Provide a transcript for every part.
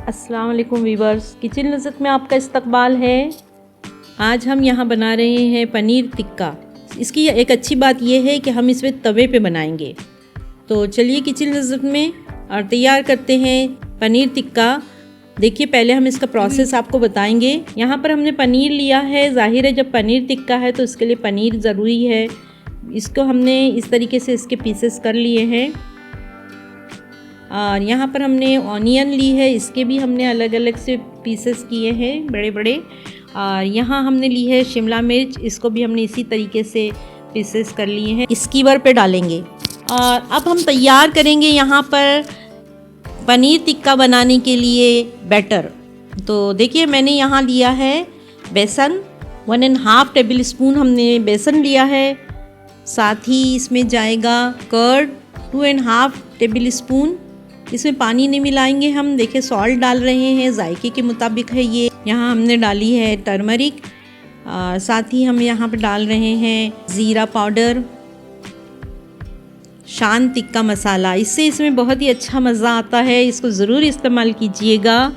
अस्सलाम वालेकुम viewers, kitchen लज़्ज़त में आपका इस्तकबाल है। आज हम यहाँ बना रहे हैं पनीर टिक्का। इसकी एक अच्छी बात यह है कि हम इसमें तवे पे बनाएंगे। तो चलिए किचन लज़्ज़त में और तैयार करते हैं पनीर टिक्का। देखिए पहले हम इसका प्रोसेस आपको बताएंगे। यहाँ पर हमने पनीर लिया है। ज़ाहिर है जब पनीर टिक्का है तो इसके लिए पनीर ज़रूरी है। इसको हमने इस तरीके से इसके पीसेस कर लिए हैं। और यहाँ पर हमने ऑनियन ली है, इसके भी हमने अलग अलग से पीसेस किए हैं बड़े बड़े। और यहाँ हमने ली है शिमला मिर्च, इसको भी हमने इसी तरीके से पीसेस कर लिए हैं। स्कीवर पे डालेंगे और अब हम तैयार करेंगे यहाँ पर पनीर टिक्का बनाने के लिए बैटर। तो देखिए मैंने यहाँ लिया है बेसन, 1.5 टेबल स्पून हमने बेसन लिया है। साथ ही इसमें जाएगा कर्ड 2.5 टेबल स्पून। इसमें पानी नहीं मिलाएंगे हम। देखिए सॉल्ट डाल रहे हैं, जायके के मुताबिक है ये। यहाँ हमने डाली है टर्मरिक। साथ ही हम यहाँ पे डाल रहे हैं ज़ीरा पाउडर, शान टिक्का मसाला। इससे इसमें बहुत ही अच्छा मज़ा आता है, इसको ज़रूर इस्तेमाल कीजिएगा।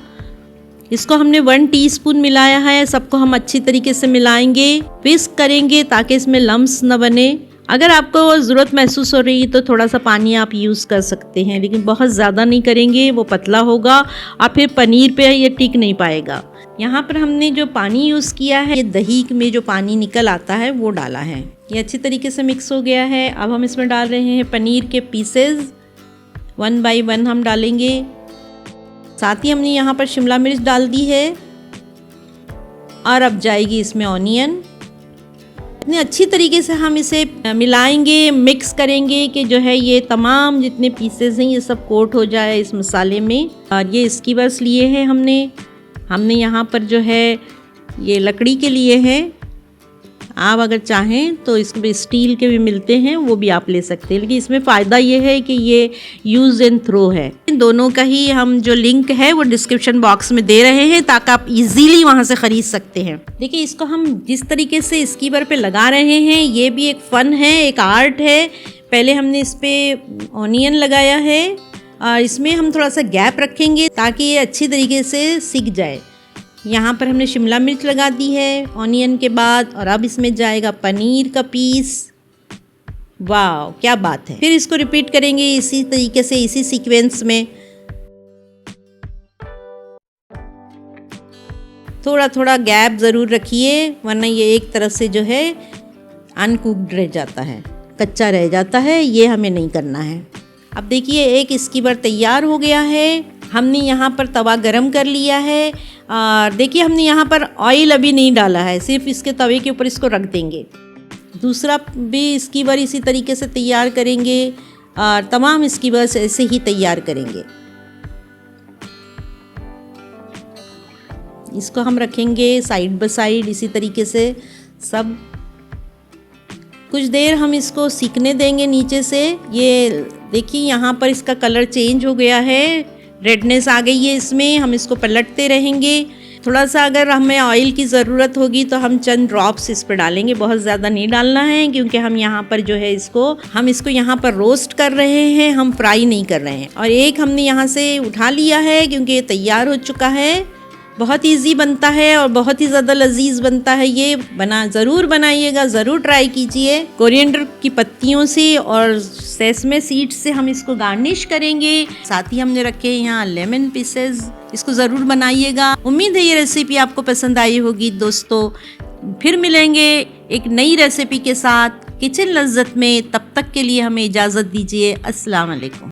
इसको हमने 1 टीस्पून मिलाया है। सबको हम अच्छी तरीके से मिलाएंगे, विस्क करेंगे ताकि इसमें लम्स न बने। अगर आपको ज़रूरत महसूस हो रही है तो थोड़ा सा पानी आप यूज़ कर सकते हैं, लेकिन बहुत ज़्यादा नहीं करेंगे, वो पतला होगा और फिर पनीर पे ये टिक नहीं पाएगा। यहाँ पर हमने जो पानी यूज़ किया है, ये दही में जो पानी निकल आता है वो डाला है। ये अच्छी तरीके से मिक्स हो गया है। अब हम इसमें डाल रहे हैं पनीर के पीसेस, 1 बाय 1 हम डालेंगे। साथ ही हमने यहाँ पर शिमला मिर्च डाल दी है और अब जाएगी इसमें ऑनियन। इतने अच्छी तरीके से हम इसे मिलाएंगे, मिक्स करेंगे कि जो है ये तमाम जितने पीसेस हैं ये सब कोट हो जाए इस मसाले में। और ये स्कीवर्स लिए हैं हमने यहाँ पर जो है ये लकड़ी के लिए हैं। आप अगर चाहें तो इसमें स्टील के भी मिलते हैं, वो भी आप ले सकते हैं, लेकिन इसमें फ़ायदा ये है कि ये यूज़ एंड थ्रो है। इन दोनों का ही हम जो लिंक है वो डिस्क्रिप्शन बॉक्स में दे रहे हैं ताकि आप इजीली वहाँ से ख़रीद सकते हैं। देखिए इसको हम जिस तरीके से स्कीवर पे लगा रहे हैं ये भी एक फ़न है, एक आर्ट है। पहले हमने इस पर ऑनियन लगाया है और इसमें हम थोड़ा सा गैप रखेंगे ताकि ये अच्छी तरीके से सिक जाए। यहाँ पर हमने शिमला मिर्च लगा दी है ऑनियन के बाद, और अब इसमें जाएगा पनीर का पीस। वाह क्या बात है। फिर इसको रिपीट करेंगे इसी तरीके से, इसी सीक्वेंस में। थोड़ा थोड़ा गैप ज़रूर रखिए, वरना ये एक तरफ से जो है अनकुक्ड रह जाता है, कच्चा रह जाता है। ये हमें नहीं करना है। अब देखिए एक स्कीवर तैयार हो गया है। हमने यहाँ पर तवा गरम कर लिया है और देखिए हमने यहाँ पर ऑयल अभी नहीं डाला है, सिर्फ इसके तवे के ऊपर इसको रख देंगे। दूसरा भी स्कीवर इसी तरीके से तैयार करेंगे और तमाम स्कीवर्स ऐसे ही तैयार करेंगे। इसको हम रखेंगे साइड बाय साइड इसी तरीके से सब। कुछ देर हम इसको सीखने देंगे नीचे से। ये देखिए यहाँ पर इसका कलर चेंज हो गया है, रेडनेस आ गई है इसमें। हम इसको पलटते रहेंगे। थोड़ा सा अगर हमें ऑयल की ज़रूरत होगी तो हम चंद ड्रॉप्स इस पर डालेंगे, बहुत ज़्यादा नहीं डालना है, क्योंकि हम यहाँ पर जो है हम इसको यहाँ पर रोस्ट कर रहे हैं, हम फ्राई नहीं कर रहे हैं। और एक हमने यहाँ से उठा लिया है क्योंकि ये तैयार हो चुका है। बहुत इजी बनता है और बहुत ही ज़्यादा लजीज बनता है। ये ज़रूर बनाइएगा, ज़रूर ट्राई कीजिए। कोरिएंडर की पत्तियों से और सेसमे सीड्स से हम इसको गार्निश करेंगे। साथ ही हमने रखे यहाँ लेमन पीसेस। इसको ज़रूर बनाइएगा। उम्मीद है ये रेसिपी आपको पसंद आई होगी दोस्तों। फिर मिलेंगे एक नई रेसिपी के साथ किचन लज़्ज़त में। तब तक के लिए हमें इजाज़त दीजिए। अस्सलाम वालेकुम।